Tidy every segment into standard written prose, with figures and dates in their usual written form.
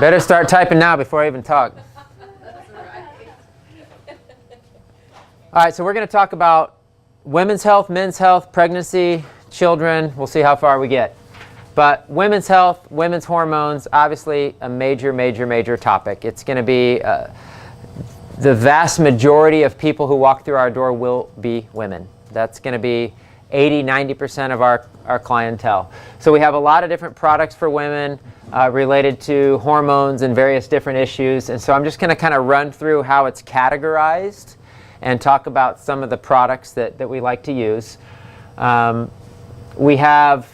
Better start typing now before I even talk. All right, so we're going to talk about women's health, men's health, pregnancy, children. We'll see how far we get. But women's health, women's hormones, obviously a major, major, major topic. It's going to be the vast majority of people who walk through our door will be women. That's going to be 80–90% of our clientele. So we have a lot of different products for women related to hormones and various different issues. And so I'm just going to kind of run through how it's categorized and talk about some of the products that we like to use. We have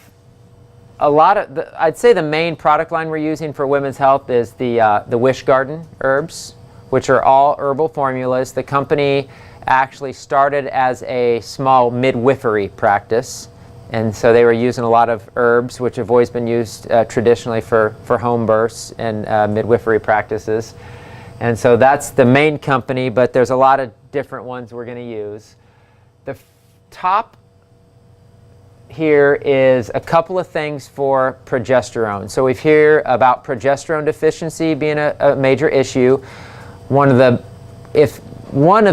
a lot of, I'd say the main product line we're using for women's health is the Wish Garden herbs, which are all herbal formulas. The company actually started as a small midwifery practice, and so they were using a lot of herbs, which have always been used traditionally for home births and midwifery practices. And so that's the main company, but there's a lot of different ones we're going to use. The top here is a couple of things for progesterone. So we've heard about progesterone deficiency being a major issue. One of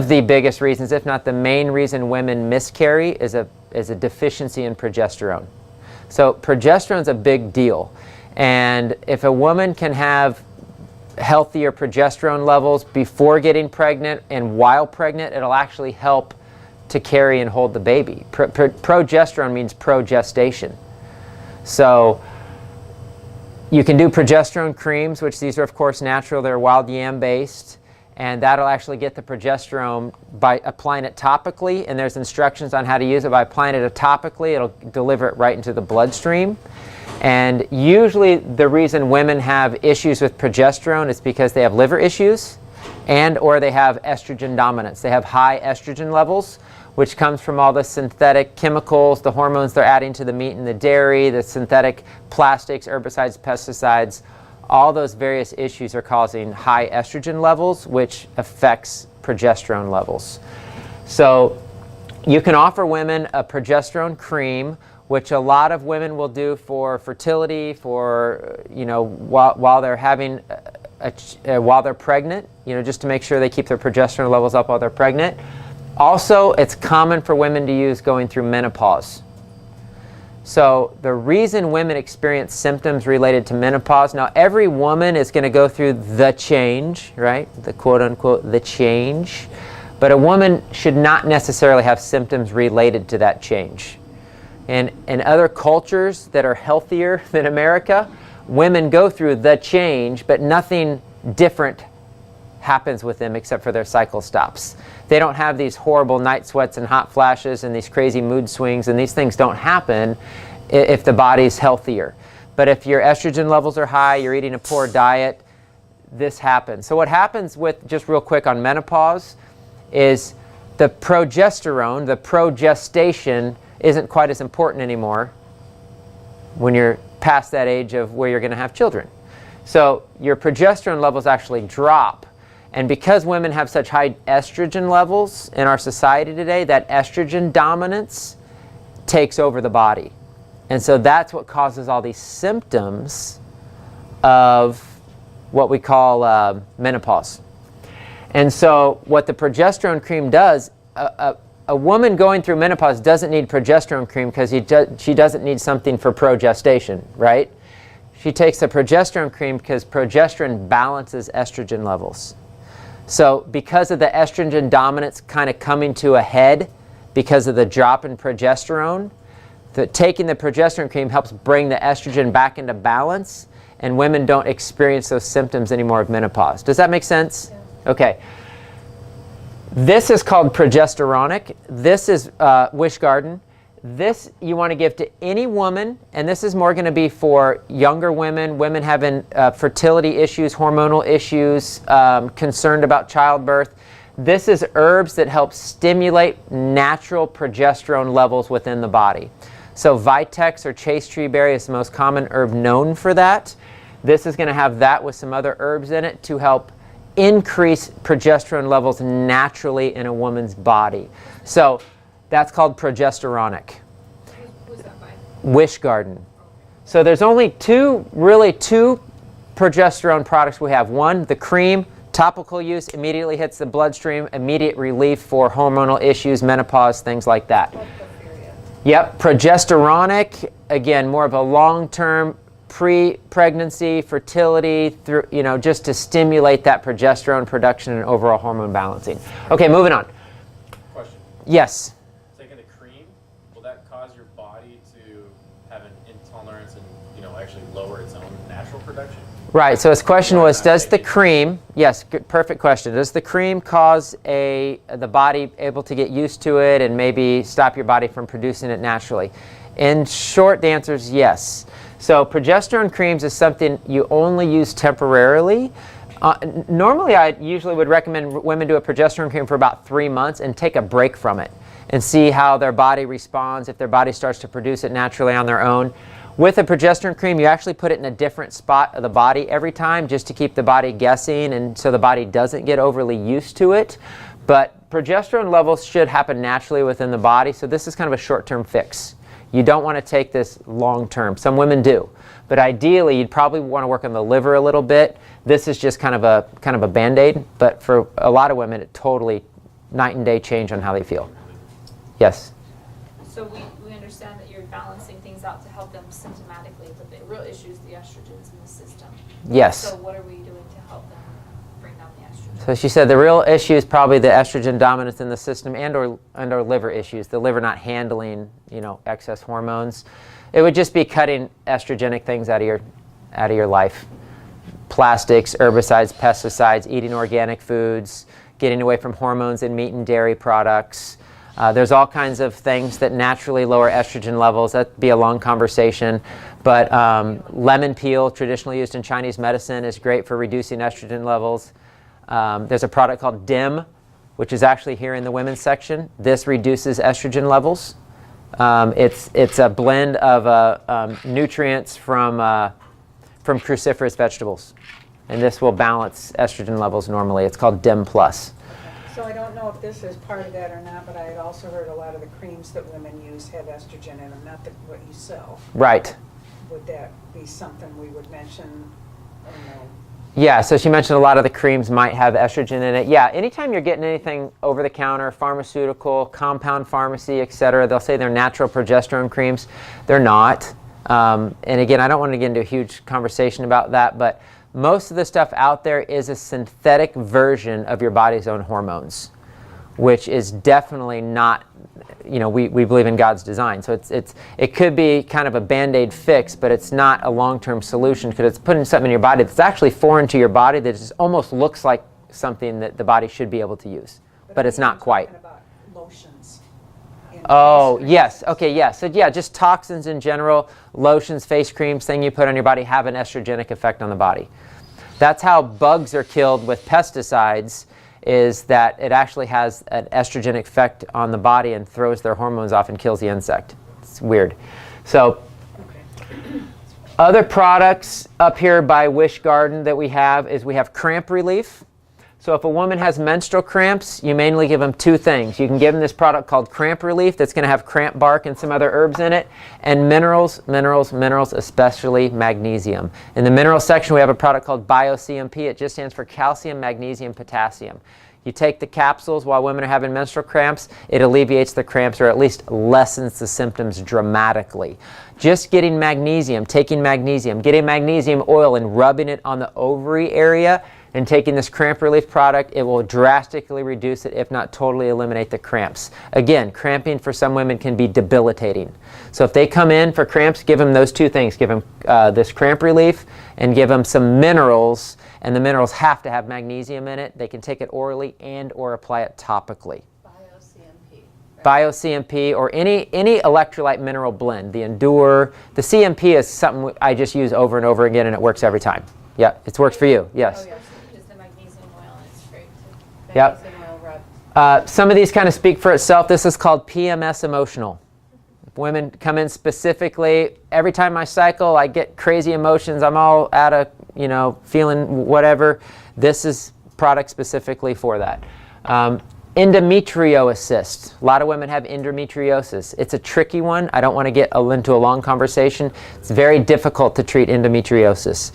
the biggest reasons, if not the main reason women miscarry, is a deficiency in progesterone. So progesterone's a big deal. And if a woman can have healthier progesterone levels before getting pregnant and while pregnant, it'll actually help to carry and hold the baby. Progesterone means progestation. So you can do progesterone creams, which these are of course natural, they're wild yam based, and that'll actually get the progesterone by applying it topically, and there's instructions on how to use it. By applying it topically, it'll deliver it right into the bloodstream. And usually the reason women have issues with progesterone is because they have liver issues and or they have estrogen dominance. They have high estrogen levels, which comes from all the synthetic chemicals, the hormones they're adding to the meat and the dairy, the synthetic plastics, herbicides, pesticides. All those various issues are causing high estrogen levels, which affects progesterone levels. So you can offer women a progesterone cream, which a lot of women will do for fertility, for, while they're having, while they're pregnant, just to make sure they keep their progesterone levels up while they're pregnant. Also, it's common for women to use going through menopause. So the reason women experience symptoms related to menopause, now every woman is going to go through the change, right? The quote unquote, the change. But a woman should not necessarily have symptoms related to that change. And in other cultures that are healthier than America, women go through the change, but nothing different happens with them except for their cycle stops. They don't have these horrible night sweats and hot flashes and these crazy mood swings, and these things don't happen if the body's healthier. But if your estrogen levels are high, you're eating a poor diet, this happens. So what happens with, just real quick on menopause, is the progesterone, the progestation, isn't quite as important anymore when you're past that age of where you're going to have children. So your progesterone levels actually drop. And because women have such high estrogen levels in our society today, that estrogen dominance takes over the body. And so that's what causes all these symptoms of what we call menopause. And so what the progesterone cream does, a woman going through menopause doesn't need progesterone cream because she doesn't need something for progestation, right? She takes the progesterone cream because progesterone balances estrogen levels. So because of the estrogen dominance kind of coming to a head because of the drop in progesterone, taking the progesterone cream helps bring the estrogen back into balance, and women don't experience those symptoms anymore of menopause. Does that make sense? Yeah. Okay. This is called progesteronic. This is Wish Garden. This you want to give to any woman, and this is more going to be for younger women, women having fertility issues, hormonal issues, concerned about childbirth. This is herbs that help stimulate natural progesterone levels within the body. So Vitex or chaste tree berry is the most common herb known for that. This is going to have that with some other herbs in it to help increase progesterone levels naturally in a woman's body. So that's called progesteronic. Who's that by? Wish Garden. So there's only two progesterone products we have. One, the cream, topical use, immediately hits the bloodstream, immediate relief for hormonal issues, menopause, things like that. Yep, progesteronic, again, more of a long-term pre-pregnancy, fertility, through, just to stimulate that progesterone production and overall hormone balancing. Okay, moving on. Question. Yes. Taking the cream, will that cause your body to have an intolerance and, actually lower its own natural production? Right, so his question was, does the cream, yes, good, perfect question, does the cream cause the body able to get used to it and maybe stop your body from producing it naturally? In short, the answer is yes. So progesterone creams is something you only use temporarily. Normally, I usually would recommend women do a progesterone cream for about 3 months and take a break from it and see how their body responds, if their body starts to produce it naturally on their own. With a progesterone cream, you actually put it in a different spot of the body every time just to keep the body guessing and so the body doesn't get overly used to it. But progesterone levels should happen naturally within the body, so this is kind of a short-term fix. You don't want to take this long-term. Some women do. But ideally, you'd probably want to work on the liver a little bit. This is just kind of a Band-Aid, but for a lot of women, it totally night and day change on how they feel. Yes? So we understand that you're balancing things out to help them symptomatically, but the real issue is the estrogens in the system. Yes. So what are we doing to help them bring down the estrogen? So she said the real issue is probably the estrogen dominance in the system and or liver issues, the liver not handling, excess hormones. It would just be cutting estrogenic things out of your life. Plastics, herbicides, pesticides, eating organic foods, getting away from hormones in meat and dairy products. There's all kinds of things that naturally lower estrogen levels. That'd be a long conversation. But lemon peel, traditionally used in Chinese medicine, is great for reducing estrogen levels. There's a product called DIM, which is actually here in the women's section. This reduces estrogen levels. It's a blend of nutrients from cruciferous vegetables. And this will balance estrogen levels normally. It's called DIM+. So I don't know if this is part of that or not, but I had also heard a lot of the creams that women use have estrogen in them, not what you sell. Right. Would that be something we would mention or no? Yeah, so she mentioned a lot of the creams might have estrogen in it. Yeah, anytime you're getting anything over the counter, pharmaceutical, compound pharmacy, etc., they'll say they're natural progesterone creams. They're not. And again, I don't want to get into a huge conversation about that, but most of the stuff out there is a synthetic version of your body's own hormones, which is definitely not, we believe in God's design. So it could be kind of a Band-Aid fix, but it's not a long-term solution because it's putting something in your body that's actually foreign to your body that just almost looks like something that the body should be able to use, but it's not quite. About lotions. Oh, yes. Okay, yes. So yeah, just toxins in general, lotions, face creams, thing you put on your body have an estrogenic effect on the body. That's how bugs are killed with pesticides, is that it actually has an estrogenic effect on the body and throws their hormones off and kills the insect. It's weird. So other products up here by Wish Garden that we have is we have cramp relief. So if a woman has menstrual cramps, you mainly give them two things. You can give them this product called Cramp Relief that's going to have cramp bark and some other herbs in it, and minerals, especially magnesium. In the minerals section, we have a product called BioCMP. It just stands for calcium, magnesium, potassium. You take the capsules while women are having menstrual cramps, it alleviates the cramps or at least lessens the symptoms dramatically. Just getting magnesium, taking magnesium, getting magnesium oil and rubbing it on the ovary area and taking this cramp relief product, it will drastically reduce it, if not totally eliminate the cramps. Again, cramping for some women can be debilitating. So if they come in for cramps, give them those two things. Give them this cramp relief and give them some minerals, and the minerals have to have magnesium in it. They can take it orally and or apply it topically. BioCMP. Right? BioCMP or any electrolyte mineral blend. The Endure, the CMP is something I just use over and over again and it works every time. Yeah, it works for you, yes. Oh, yes. Is the magnesium oil, and it's great to Yep. magnesium oil rub. Some of these kind of speak for itself. This is called PMS Emotional. Women come in specifically, every time I cycle, I get crazy emotions. I'm all out of, feeling whatever. This is product specifically for that. Endometriosis. A lot of women have endometriosis. It's a tricky one. I don't want to get into a long conversation. It's very difficult to treat endometriosis.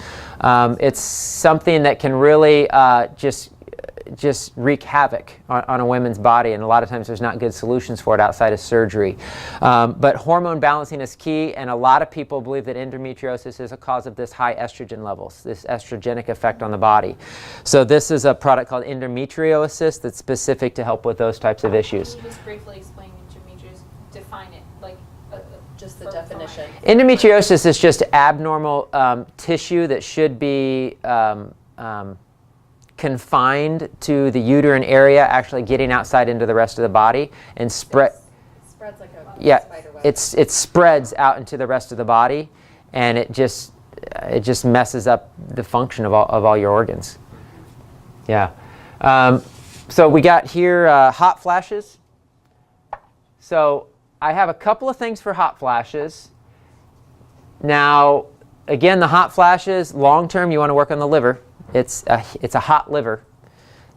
It's something that can really just wreak havoc on a woman's body, and a lot of times there's not good solutions for it outside of surgery. But hormone balancing is key, and a lot of people believe that endometriosis is a cause of this high estrogen levels, this estrogenic effect on the body. So this is a product called Endometriosis that's specific to help with those types of issues. Can you just briefly explain endometriosis, define it, like Just the definition. Endometriosis is just abnormal tissue that should be confined to the uterine area, actually getting outside into the rest of the body and spread. Spreads like a Yeah, spider web. it spreads out into the rest of the body, and it just messes up the function of all your organs. Yeah. So we got here hot flashes. So I have a couple of things for hot flashes. Now, again, the hot flashes, long term, you want to work on the liver. It's a hot liver.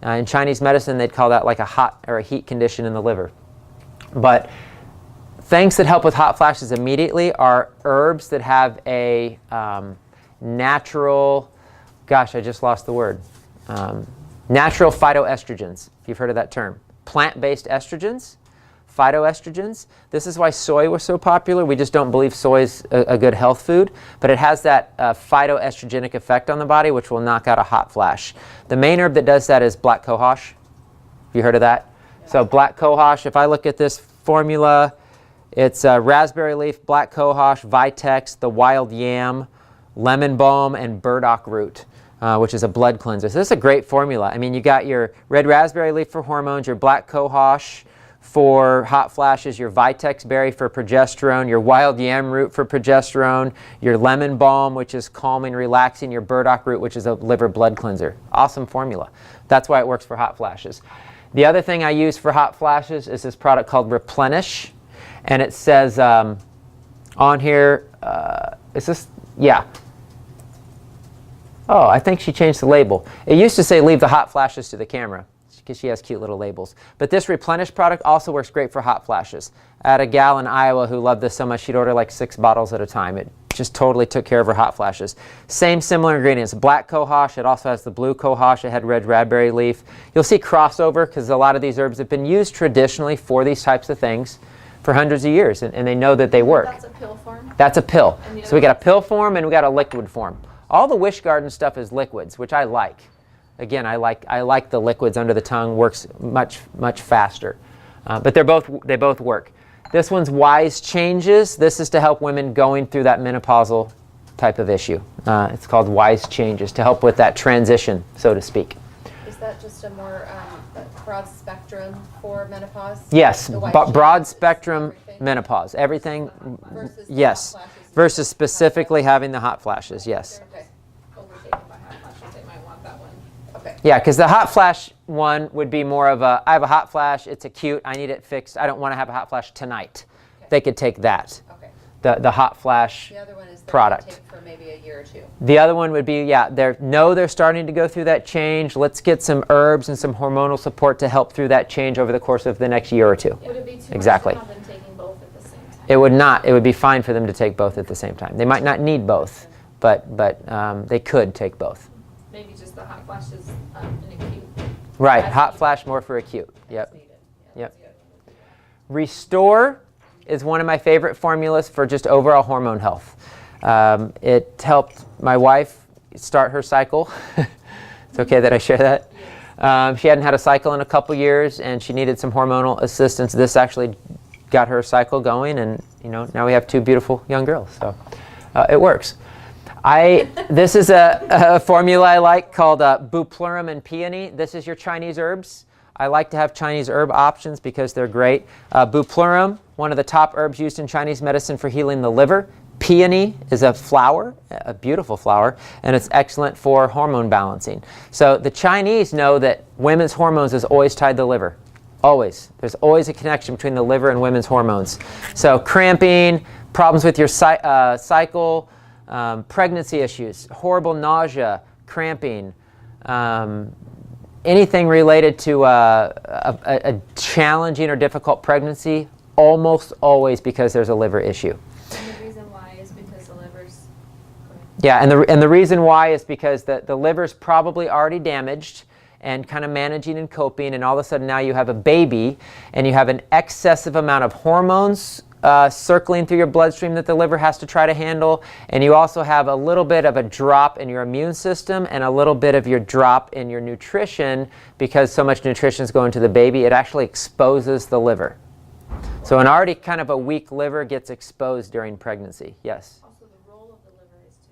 In Chinese medicine, they'd call that like a hot or a heat condition in the liver. But things that help with hot flashes immediately are herbs that have a natural, gosh, I just lost the word, natural phytoestrogens, if you've heard of that term. Plant-based estrogens, phytoestrogens. This is why soy was so popular. We just don't believe soy is a good health food, but it has that phytoestrogenic effect on the body, which will knock out a hot flash. The main herb that does that is black cohosh. Have you heard of that? Yeah. So black cohosh, if I look at this formula, it's raspberry leaf, black cohosh, vitex, the wild yam, lemon balm, and burdock root. Which is a blood cleanser. So this is a great formula. I mean, you got your red raspberry leaf for hormones, your black cohosh for hot flashes, your vitex berry for progesterone, your wild yam root for progesterone, your lemon balm, which is calming, relaxing, your burdock root, which is a liver blood cleanser. Awesome formula. That's why it works for hot flashes. The other thing I use for hot flashes is this product called Replenish, and it says on here, is this, yeah. Oh, I think she changed the label. It used to say leave the hot flashes to the camera, because she has cute little labels. But this Replenish product also works great for hot flashes. I had a gal in Iowa who loved this so much she'd order like 6 bottles at a time. It just totally took care of her hot flashes. Same similar ingredients. Black cohosh, it also has the blue cohosh, it had red raspberry leaf. You'll see crossover because a lot of these herbs have been used traditionally for these types of things for hundreds of years, and they know that they work. That's a pill form? That's a pill. So we got a ones? pill form and we got a liquid form. All the Wish Garden stuff is liquids, which I like. Again, I like the liquids under the tongue, works much faster. But they both work. This one's Wise Changes. This is to help women going through that menopausal type of issue. It's called Wise Changes to help with that transition, so to speak. Is that just a more broad spectrum for menopause? Yes, The white broad changes, spectrum everything? menopause. Everything, Versus the yes. hot flashes. Versus specifically having the hot flashes, yes. Okay. Overtaken by hot flashes, they might want that one. Okay. Yeah, because the hot flash one would be more of a, I have a hot flash, it's acute, I need it fixed, I don't want to have a hot flash tonight. Okay. They could take that, Okay. the hot flash The other one is they're product. gonna take for maybe a year or two. The other one would be, yeah, they're starting to go through that change. Let's get some herbs and some hormonal support to help through that change over the course of the next year or two. Would it be too Exactly. much to have them taking both at the same time? It would not. It would be fine for them to take both at the same time. They might not need both, but they could take both. Maybe just the hot flashes in acute. Right, As hot needed. flash more for acute. Yep. That's needed. Yeah, Yep. that's good. Restore is one of my favorite formulas for just overall hormone health. It helped my wife start her cycle. It's okay that I share that. She hadn't had a cycle in a couple years, and she needed some hormonal assistance. This actually got her cycle going, and now we have 2 beautiful young girls. So it works. This is a formula I like called Bupleurum and Peony. This is your Chinese herbs. I like to have Chinese herb options because they're great. Bupleurum, one of the top herbs used in Chinese medicine for healing the liver. Peony is a flower, a beautiful flower, and it's excellent for hormone balancing. So the Chinese know that women's hormones is always tied to the liver. Always. There's always a connection between the liver and women's hormones. So cramping, problems with your cycle, pregnancy issues, horrible nausea, cramping, anything related to a challenging or difficult pregnancy, almost always because there's a liver issue. And the reason why is because the liver's. Yeah, and the reason why is because the liver's probably already damaged and kind of managing and coping, and all of a sudden now you have a baby and you have an excessive amount of hormones circling through your bloodstream that the liver has to try to handle, and you also have a little bit of a drop in your immune system and a little bit of your drop in your nutrition because so much nutrition is going to the baby. It actually exposes the liver. So an already kind of a weak liver gets exposed during pregnancy. Yes? Also, the role of the liver is to,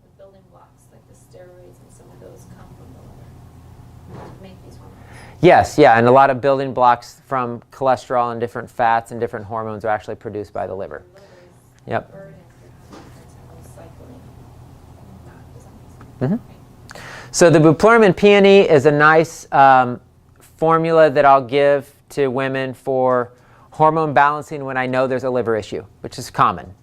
the building blocks, like the steroids and some of those come from the liver to make these hormones. Yes, yeah, and a lot of building blocks from cholesterol and different fats and different hormones are actually produced by the liver. The liver is Yep. burdened for having fertility cycling. Does that make sense? Mhm. So the bupleurum peony is a nice formula that I'll give to women for hormone balancing when I know there's a liver issue, which is common.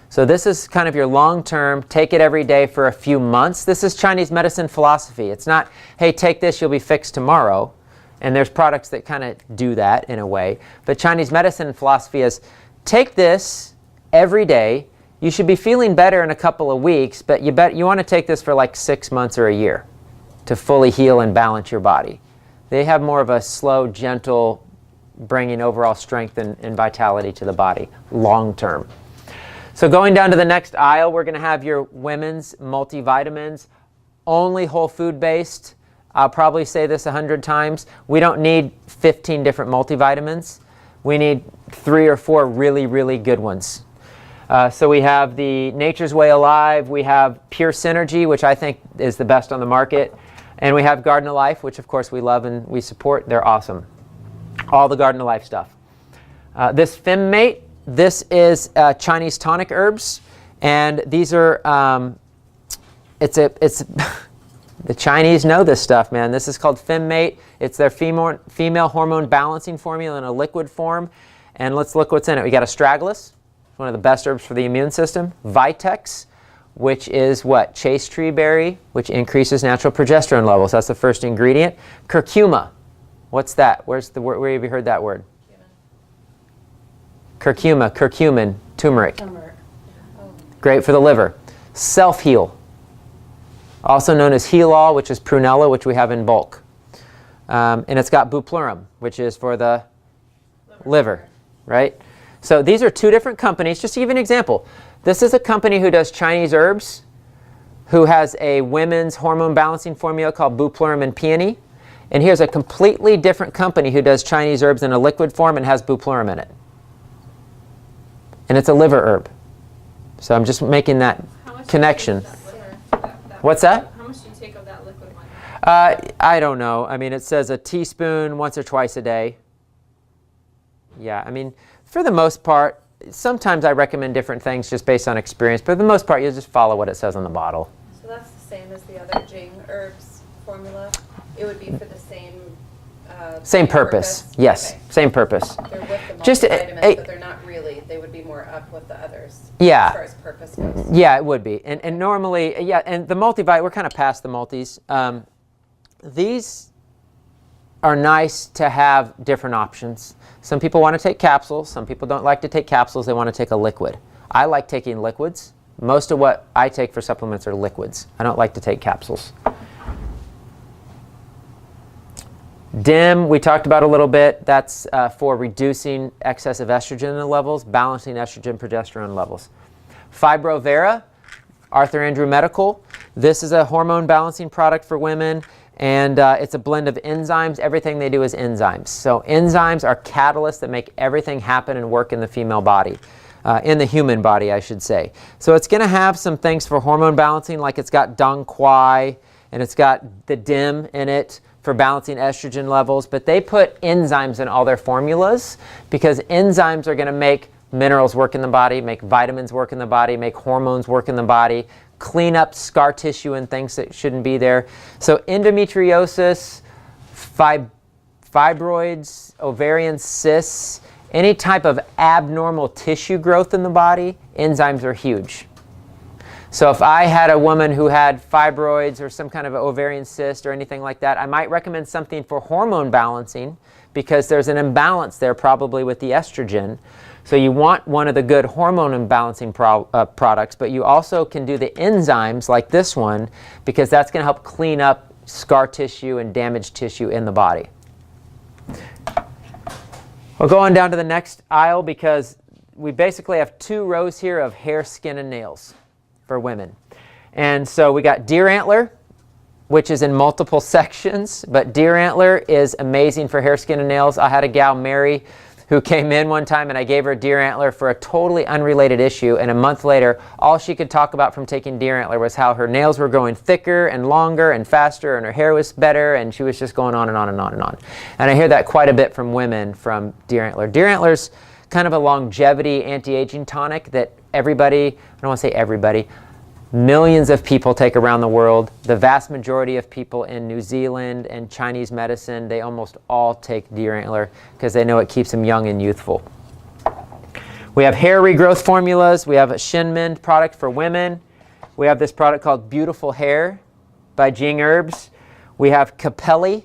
So this is kind of your long-term, take it every day for a few months. This is Chinese medicine philosophy. It's not, hey, take this, you'll be fixed tomorrow. And there's products that kind of do that in a way. But Chinese medicine philosophy is, take this every day. You should be feeling better in a couple of weeks, but you want to take this for like 6 months or a year to fully heal and balance your body. They have more of a slow, gentle, bringing overall strength and vitality to the body long term. So going down to the next aisle, we're going to have your women's multivitamins, only whole food based. I'll probably say this 100 times. We don't need 15 different multivitamins. We need 3 or 4 really, really good ones. So we have the Nature's Way Alive, we have Pure Synergy, which I think is the best on the market, and we have Garden of Life, which of course we love and we support. They're awesome. All the Garden of Life stuff. This FemMate, this is Chinese tonic herbs, and these are, the Chinese know this stuff, man. This is called FemMate. It's their female hormone balancing formula in a liquid form, and let's look what's in it. We got astragalus, one of the best herbs for the immune system. Vitex, which is what? Chase tree berry, which increases natural progesterone levels. That's the first ingredient. Curcuma. What's that? Where have you heard that word? Curcuma, curcumin, turmeric. Great for the liver. Self-heal, also known as Heal-All, which is prunella, which we have in bulk. And it's got bupleurum, which is for the liver, right? So these are 2 different companies. Just to give you an example, this is a company who does Chinese herbs, who has a women's hormone balancing formula called bupleurum and peony. And here's a completely different company who does Chinese herbs in a liquid form and has bupleurum in it. And it's a liver herb. So I'm just making that connection. What's that? How much do you take of that liquid one? I don't know. I mean, it says a teaspoon once or twice a day. Yeah, I mean, for the most part, sometimes I recommend different things just based on experience, but for the most part, you'll just follow what it says on the bottle. So that's the same as the other Jing herbs formula? It would be for the same same purpose. Yes, okay. same purpose. They're with the Just multivitamins, but they're not really. They would be more up with the others. Yeah. As far as purpose goes. Yeah, it would be. And normally, yeah, and the multivite, we're kind of past the multis. These are nice to have different options. Some people want to take capsules. Some people don't like to take capsules. They want to take a liquid. I like taking liquids. Most of what I take for supplements are liquids. I don't like to take capsules. DIM, we talked about a little bit. That's for reducing excessive estrogen levels, balancing estrogen progesterone levels. Fibrovera, Arthur Andrew Medical. This is a hormone balancing product for women, and it's a blend of enzymes. Everything they do is enzymes. So enzymes are catalysts that make everything happen and work in the female body, in the human body, I should say. So it's going to have some things for hormone balancing, like it's got Dong Quai, and it's got the DIM in it for balancing estrogen levels, but they put enzymes in all their formulas because enzymes are going to make minerals work in the body, make vitamins work in the body, make hormones work in the body, clean up scar tissue and things that shouldn't be there. So endometriosis, fibroids, ovarian cysts, any type of abnormal tissue growth in the body, enzymes are huge. So if I had a woman who had fibroids or some kind of ovarian cyst or anything like that, I might recommend something for hormone balancing because there's an imbalance there probably with the estrogen. So you want one of the good hormone imbalancing products, but you also can do the enzymes like this one because that's going to help clean up scar tissue and damaged tissue in the body. We'll go on down to the next aisle because we basically have 2 rows here of hair, skin, and nails for women. And so we got deer antler, which is in multiple sections, but deer antler is amazing for hair, skin, and nails. I had a gal, Mary, who came in one time and I gave her deer antler for a totally unrelated issue, and a month later all she could talk about from taking deer antler was how her nails were growing thicker and longer and faster and her hair was better, and she was just going on and on and on and on. And I hear that quite a bit from women from deer antler. Deer antler's kind of a longevity anti-aging tonic that everybody, I don't want to say everybody, millions of people take around the world. The vast majority of people in New Zealand and Chinese medicine, they almost all take deer antler because they know it keeps them young and youthful. We have hair regrowth formulas. We have a Shinmend product for women. We have this product called Beautiful Hair by Jing Herbs. We have Capelli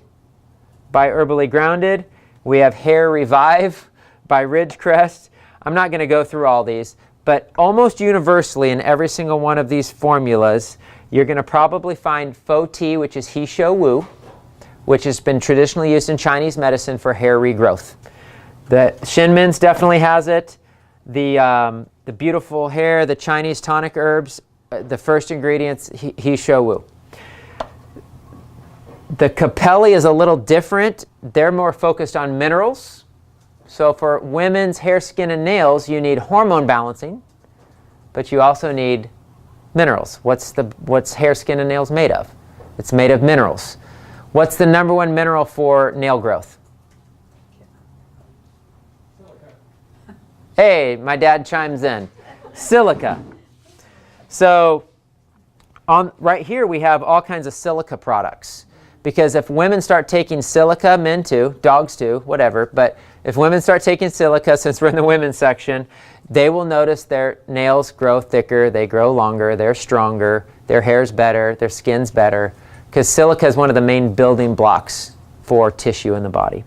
by Herbally Grounded. We have Hair Revive by Ridgecrest. I'm not going to go through all these, but almost universally in every single one of these formulas, you're going to probably find Faux Tea, which is He Shou Wu, which has been traditionally used in Chinese medicine for hair regrowth. The Shinmen's definitely has it. The Beautiful Hair, the Chinese tonic herbs, the first ingredients, He Shou Wu. The Capelli is a little different. They're more focused on minerals. So for women's hair, skin, and nails, you need hormone balancing, but you also need minerals. What's hair, skin, and nails made of? It's made of minerals. What's the #1 mineral for nail growth? Hey, my dad chimes in. Silica. So right here we have all kinds of silica products. Because if women start taking silica, men too, dogs too, whatever, but if women start taking silica, since we're in the women's section, they will notice their nails grow thicker, they grow longer, they're stronger, their hair's better, their skin's better, because silica is one of the main building blocks for tissue in the body.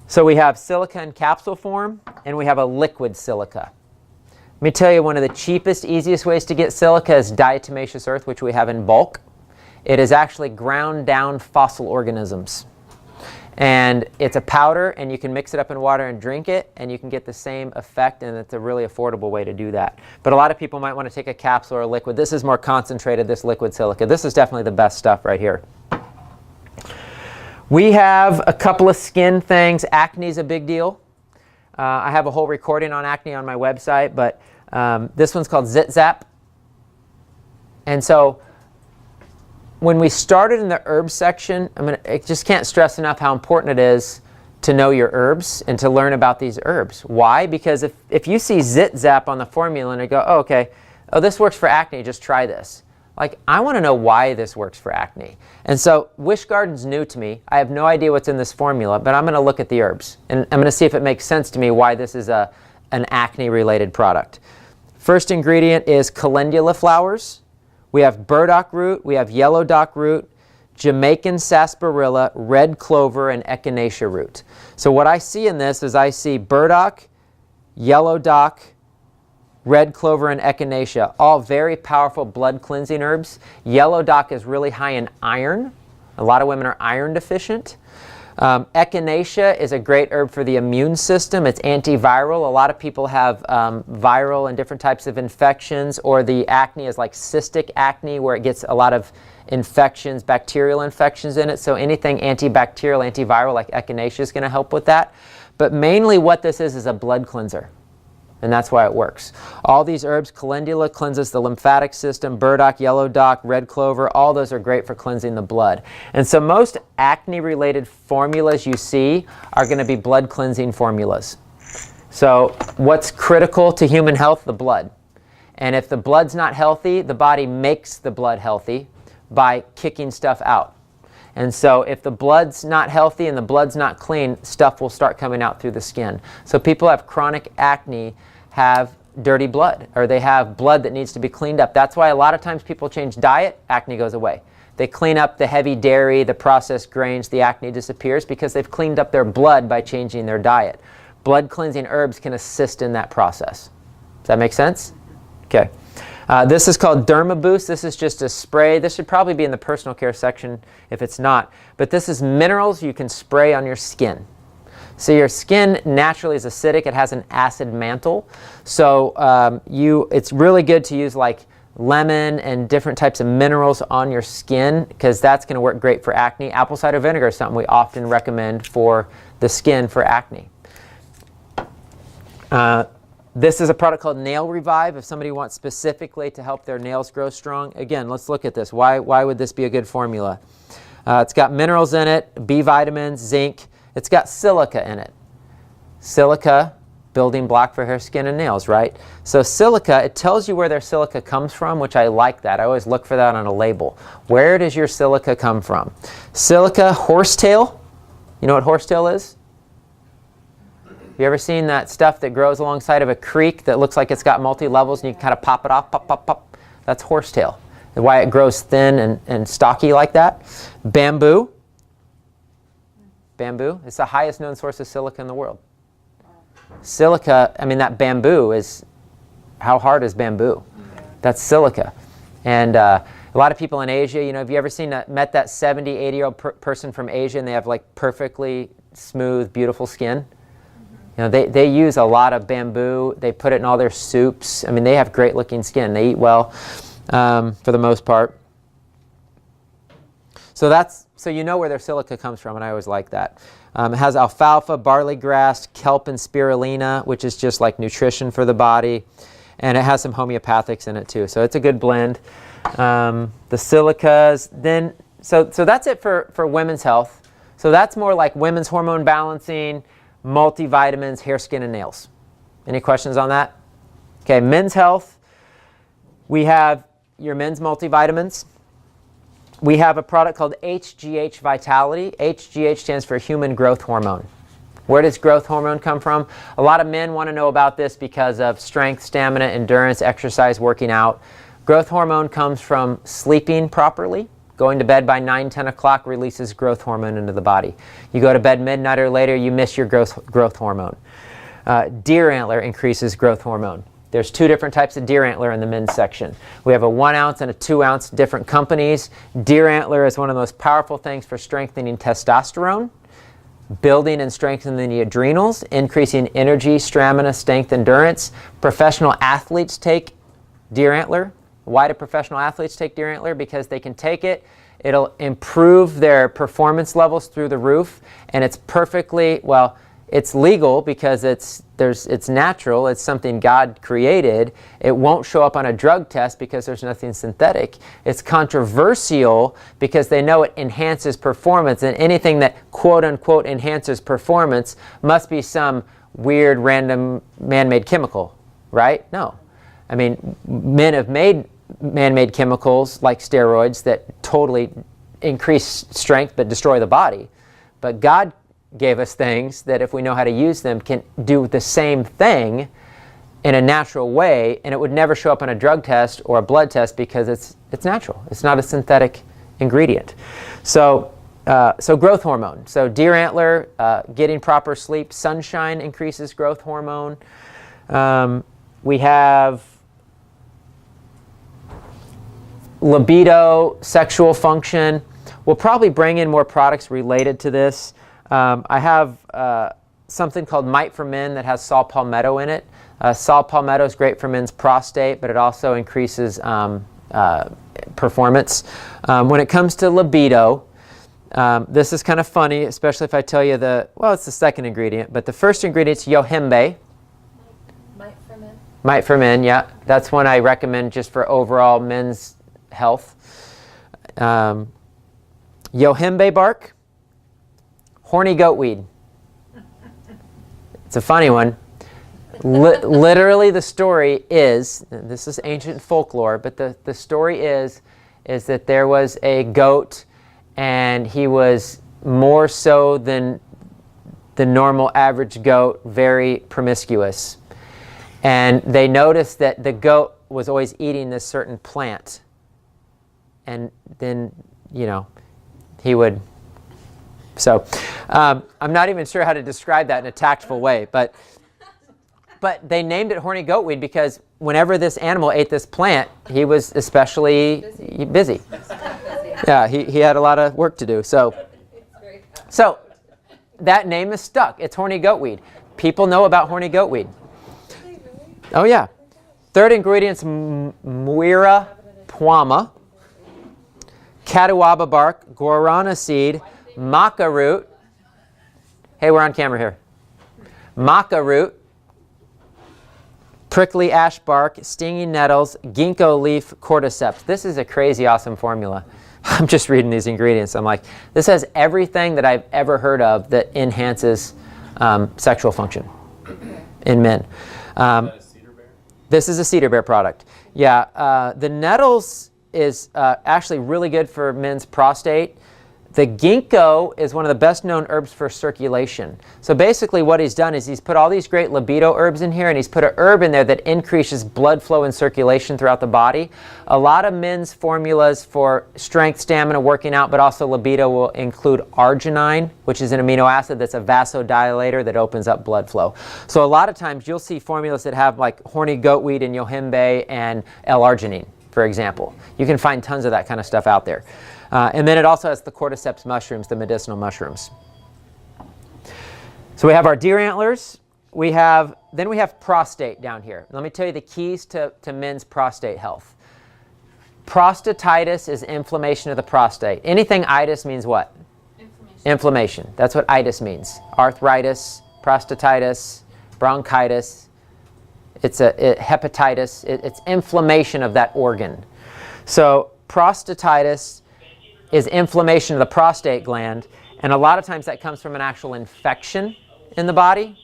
So we have silica in capsule form, and we have a liquid silica. Let me tell you, one of the cheapest, easiest ways to get silica is diatomaceous earth, which we have in bulk. It is actually ground down fossil organisms. And it's a powder, and you can mix it up in water and drink it, and you can get the same effect, and it's a really affordable way to do that. But a lot of people might want to take a capsule or a liquid. This is more concentrated, this liquid silica. This is definitely the best stuff right here. We have a couple of skin things. Acne is a big deal. I have a whole recording on acne on my website, but this one's called Zit Zap. And so when we started in the herbs section, I just can't stress enough how important it is to know your herbs and to learn about these herbs. Why? Because if you see Zit Zap on the formula and you go, oh, okay, oh, this works for acne, just try this. Like, I want to know why this works for acne. And so Wish Garden's new to me. I have no idea what's in this formula, but I'm going to look at the herbs. And I'm going to see if it makes sense to me why this is an acne-related product. First ingredient is calendula flowers. We have burdock root, we have yellow dock root, Jamaican sarsaparilla, red clover, and echinacea root. So what I see in this is I see burdock, yellow dock, red clover, and echinacea, all very powerful blood cleansing herbs. Yellow dock is really high in iron. A lot of women are iron deficient. Echinacea is a great herb for the immune system. It's antiviral. A lot of people have viral and different types of infections, or the acne is like cystic acne where it gets a lot of infections, bacterial infections in it. So anything antibacterial, antiviral like echinacea is going to help with that. But mainly what this is a blood cleanser. And that's why it works. All these herbs, calendula cleanses the lymphatic system, burdock, yellow dock, red clover, all those are great for cleansing the blood. And so most acne-related formulas you see are going to be blood cleansing formulas. So what's critical to human health? The blood. And if the blood's not healthy, the body makes the blood healthy by kicking stuff out. And so if the blood's not healthy and the blood's not clean, stuff will start coming out through the skin. So people who have chronic acne have dirty blood, or they have blood that needs to be cleaned up. That's why a lot of times people change diet, acne goes away. They clean up the heavy dairy, the processed grains, the acne disappears because they've cleaned up their blood by changing their diet. Blood cleansing herbs can assist in that process. Does that make sense? Okay. This is called Derma Boost. This is just a spray. This should probably be in the personal care section if it's not. But this is minerals you can spray on your skin. So your skin naturally is acidic. It has an acid mantle. So it's really good to use like lemon and different types of minerals on your skin because that's going to work great for acne. Apple cider vinegar is something we often recommend for the skin for acne. This is a product called Nail Revive if somebody wants specifically to help their nails grow strong. Again, let's look at this. Why would this be a good formula? It's got minerals in it, B vitamins, zinc. It's got silica in it. Silica, building block for hair, skin, and nails, right? So silica, it tells you where their silica comes from, which I like that. I always look for that on a label. Where does your silica come from? Silica, horsetail. You know what horsetail is? You ever seen that stuff that grows alongside of a creek that looks like it's got multi-levels and you can kind of pop it off, pop, pop, pop? That's horsetail. And why it grows thin and stocky like that. Bamboo. Bamboo is the highest known source of silica in the world. Silica, I mean that bamboo is, how hard is bamboo? That's silica. And a lot of people in Asia, you know, have you ever met that 70, 80-year-old person from Asia and they have like perfectly smooth, beautiful skin? You know, they use a lot of bamboo. They put it in all their soups. I mean, they have great looking skin. They eat well for the most part. So you know where their silica comes from, and I always like that. It has alfalfa, barley grass, kelp, and spirulina, which is just like nutrition for the body. And it has some homeopathics in it too. So it's a good blend. The silicas. Then, so that's it for women's health. So that's more like women's hormone balancing, multivitamins, hair, skin, and nails. Any questions on that? Okay, men's health. We have your men's multivitamins. We have a product called HGH Vitality. HGH stands for human growth hormone. Where does growth hormone come from? A lot of men want to know about this because of strength, stamina, endurance, exercise, working out. Growth hormone comes from sleeping properly. Going to bed by 9, 10 o'clock releases growth hormone into the body. You go to bed midnight or later, you miss your growth hormone. Deer antler increases growth hormone. There's 2 different types of deer antler in the men's section. We have a 1 ounce and a 2 ounce, different companies. Deer antler is one of the most powerful things for strengthening testosterone, building and strengthening the adrenals, increasing energy, stamina, strength, endurance. Professional athletes take deer antler. Why do professional athletes take deer antler? Because they can take it, it'll improve their performance levels through the roof, and it's perfectly, well, it's legal because it's natural, it's something God created. It won't show up on a drug test because there's nothing synthetic. It's controversial because they know it enhances performance, and anything that quote unquote enhances performance must be some weird random man-made chemical, right? No. I mean, men have made man-made chemicals like steroids that totally increase strength but destroy the body. But God gave us things that if we know how to use them can do the same thing in a natural way, and it would never show up on a drug test or a blood test because it's natural. It's not a synthetic ingredient. So growth hormone. So deer antler, getting proper sleep. Sunshine increases growth hormone. We have libido, sexual function. We'll probably bring in more products related to this. I have something called Might for Men that has saw palmetto in it. Saw palmetto is great for men's prostate, but it also increases performance. When it comes to libido, this is kind of funny, especially if I tell you it's the second ingredient, but the first ingredient is yohimbe. Might for men. Might for Men, yeah. That's one I recommend just for overall men's health. Yohimbe bark. Horny goatweed. It's a funny one. Literally the story is, this is ancient folklore, but the story is that there was a goat and he was more so than the normal average goat, very promiscuous. And they noticed that the goat was always eating this certain plant. And then, he would. So I'm not even sure how to describe that in a tactful way. But they named it horny goatweed because whenever this animal ate this plant, he was especially busy. Yeah, he had a lot of work to do. So that name is stuck. It's horny goatweed. People know about horny goatweed. Oh, yeah. Third ingredient's Muira puama, catuaba bark, guarana seed, maca root. Hey, we're on camera here. Maca root, prickly ash bark, stinging nettles, ginkgo leaf, cordyceps. This is a crazy awesome formula. I'm just reading these ingredients. I'm like, this has everything that I've ever heard of that enhances sexual function in men. Is that a cedar bear? This is a cedar bear product. Yeah, the nettles is actually really good for men's prostate. The ginkgo is one of the best known herbs for circulation. So basically what he's done is he's put all these great libido herbs in here, and he's put an herb in there that increases blood flow and circulation throughout the body. A lot of men's formulas for strength, stamina, working out, but also libido will include arginine, which is an amino acid that's a vasodilator that opens up blood flow. So a lot of times you'll see formulas that have like horny goatweed and yohimbe and L-arginine, for example. You can find tons of that kind of stuff out there. And then it also has the cordyceps mushrooms, the medicinal mushrooms. So we have our deer antlers. Then we have prostate down here. Let me tell you the keys to men's prostate health. Prostatitis is inflammation of the prostate. Anything itis means what? Inflammation. That's what itis means. Arthritis, prostatitis, bronchitis. It's hepatitis. It's inflammation of that organ. So prostatitis is inflammation of the prostate gland, and a lot of times that comes from an actual infection in the body.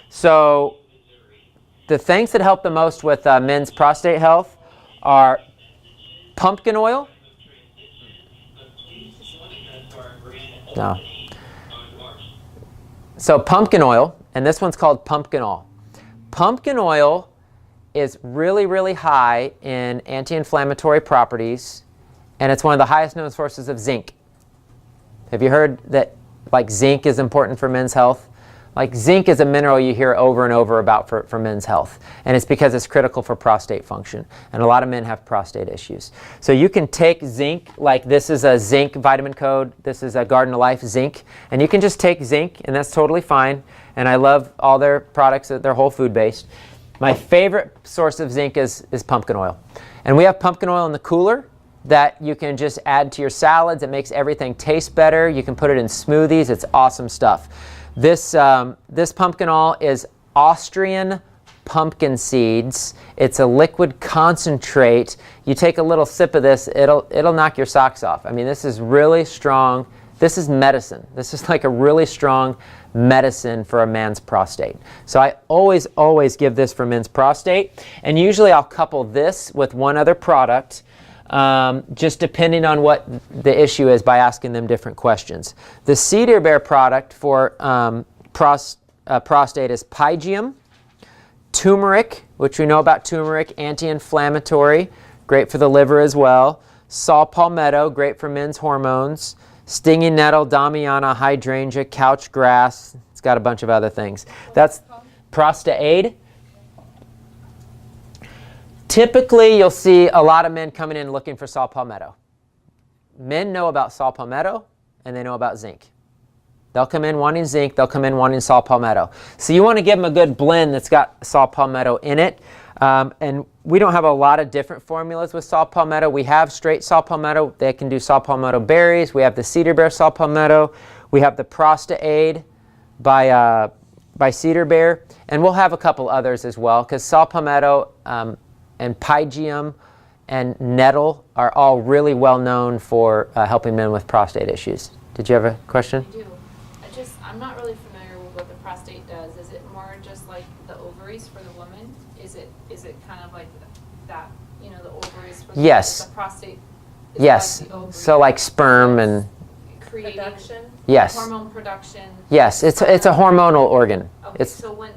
So the things that help the most with men's prostate health are pumpkin oil. No. So pumpkin oil, and this one's called pumpkin oil. Pumpkin oil is really, really high in anti-inflammatory properties, and it's one of the highest known sources of zinc. Have you heard that like zinc is important for men's health? Like zinc is a mineral you hear over and over about for men's health, and it's because it's critical for prostate function, and a lot of men have prostate issues. So you can take zinc, like this is a zinc vitamin code, this is a Garden of Life zinc, and you can just take zinc, and that's totally fine, and I love all their products, they're whole food based. My favorite source of zinc is pumpkin oil, and we have pumpkin oil in the cooler that you can just add to your salads. It makes everything taste better. You can put it in smoothies. It's awesome stuff. This pumpkin oil is Austrian pumpkin seeds. It's a liquid concentrate. You take a little sip of this, it'll knock your socks off. I mean, this is really strong. This is medicine. This is like a really strong medicine for a man's prostate. So I always give this for men's prostate. And usually I'll couple this with one other product, just depending on what the issue is by asking them different questions. The Cedar Bear product for prostate is pygium, turmeric, which we know about turmeric, anti-inflammatory, great for the liver as well, saw palmetto, great for men's hormones, stinging nettle, damiana, hydrangea, couch grass. It's got a bunch of other things. That's Prostaid. Typically, you'll see a lot of men coming in looking for saw palmetto. Men know about saw palmetto, and they know about zinc. They'll come in wanting zinc, they'll come in wanting saw palmetto. So you want to give them a good blend that's got saw palmetto in it. And we don't have a lot of different formulas with saw palmetto. We have straight saw palmetto. They can do saw palmetto berries. We have the Cedar Bear saw palmetto. We have the Prostaid by Cedar Bear. And we'll have a couple others as well, because saw palmetto and pygium and nettle are all really well known for helping men with prostate issues. Did you have a question? I do. I'm not really familiar with what the prostate does. Is it more just like the ovaries for the woman? Is it kind of like that, the ovaries for Yes. the prostate? Yes. Like the ovary. So like sperm and Creating Production? yes. hormone production. Yes, it's a hormonal organ. Okay, It's so when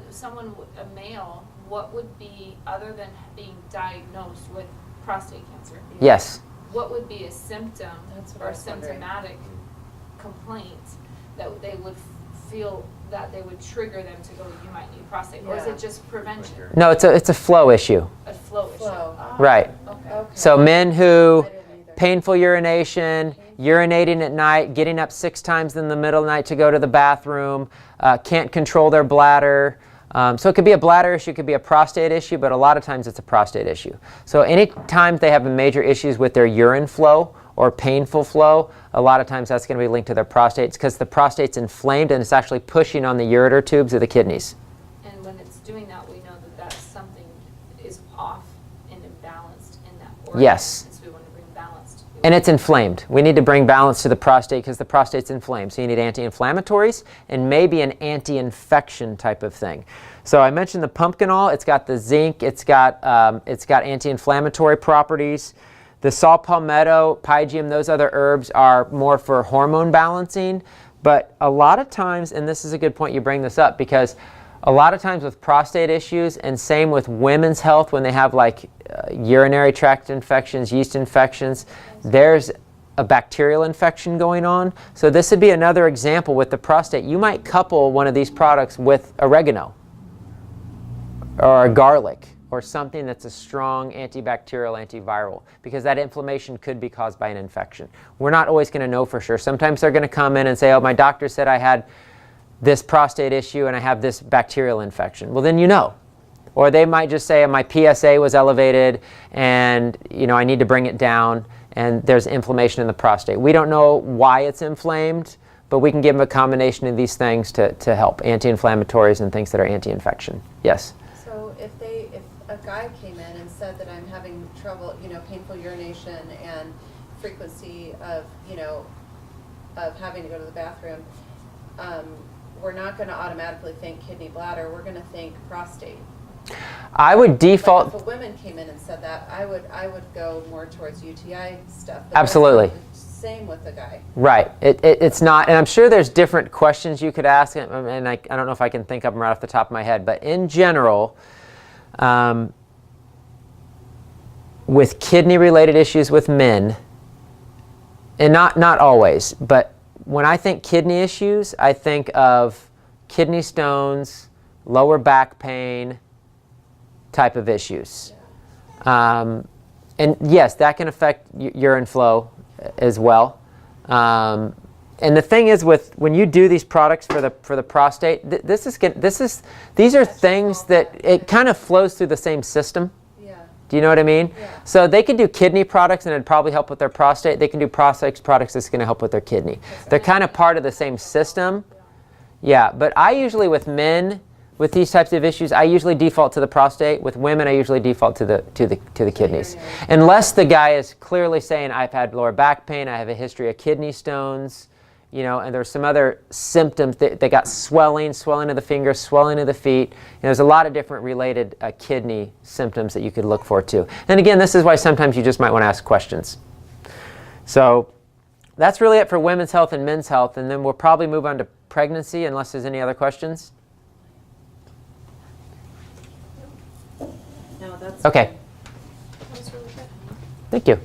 a male, what would be, other than being diagnosed with prostate cancer, Yes. what would be a symptom That's what I or was wondering. symptomatic complaint that they would feel that they would trigger them to go, you might need prostate? Or is Yeah. it just prevention, No, it's a flow issue. a flow issue? Flow. Ah, Right. Okay. Okay. So men who, I didn't either. painful urination, urinating at night, getting up 6 times in the middle of the night to go to the bathroom, can't control their bladder. So it could be a bladder issue, it could be a prostate issue, but a lot of times it's a prostate issue. So anytime they have major issues with their urine flow or painful flow, a lot of times that's going to be linked to their prostates because the prostate's inflamed and it's actually pushing on the ureter tubes of the kidneys. And when it's doing that, we know that that's something is off and imbalanced in that organ. Yes. And so we want to bring balance to And it's inflamed. We need to bring balance to the prostate because the prostate's inflamed. So you need anti-inflammatories and maybe an anti-infection type of thing. So I mentioned the pumpkinol. It's got the zinc. It's got anti-inflammatory properties. The saw palmetto, pygeum, those other herbs are more for hormone balancing. But a lot of times, and this is a good point you bring this up, because a lot of times with prostate issues, and same with women's health when they have like urinary tract infections, yeast infections, there's a bacterial infection going on. So this would be another example with the prostate. You might couple one of these products with oregano or garlic or something that's a strong antibacterial, antiviral, because that inflammation could be caused by an infection. We're not always going to know for sure. Sometimes they're going to come in and say, oh, my doctor said I had this prostate issue and I have this bacterial infection. Well, then you know. Or they might just say my PSA was elevated and I need to bring it down and there's inflammation in the prostate. We don't know why it's inflamed, but we can give them a combination of these things to help, anti-inflammatories and things that are anti-infection. Yes? So if a guy came in and said that I'm having trouble, painful urination and frequency of having to go to the bathroom, we're not going to automatically think kidney bladder, we're going to think prostate. I would default. But if a woman came in and said that, I would go more towards UTI stuff. But Absolutely. that's not the same with the guy. Right. It's not, and I'm sure there's different questions you could ask, and I don't know if I can think of them right off the top of my head, but in general, with kidney-related issues with men, and not always, but when I think kidney issues, I think of kidney stones, lower back pain type of issues. And yes, that can affect urine flow as well. And the thing is, when you do these products for the prostate, these are things that it kind of flows through the same system. Yeah. Do you know what I mean? Yeah. So they could do kidney products and it'd probably help with their prostate. They can do prostate products that's going to help with their kidney. They're kind of part of the same system. Yeah, but I usually, with men with these types of issues, I usually default to the prostate. With women, I usually default to the kidneys. Unless the guy is clearly saying, I've had lower back pain, I have a history of kidney stones, and there's some other symptoms. They got swelling of the fingers, swelling of the feet. There's a lot of different related kidney symptoms that you could look for too. And again, this is why sometimes you just might want to ask questions. So that's really it for women's health and men's health, and then we'll probably move on to pregnancy unless there's any other questions. No, that's Okay. That was really good. Thank you.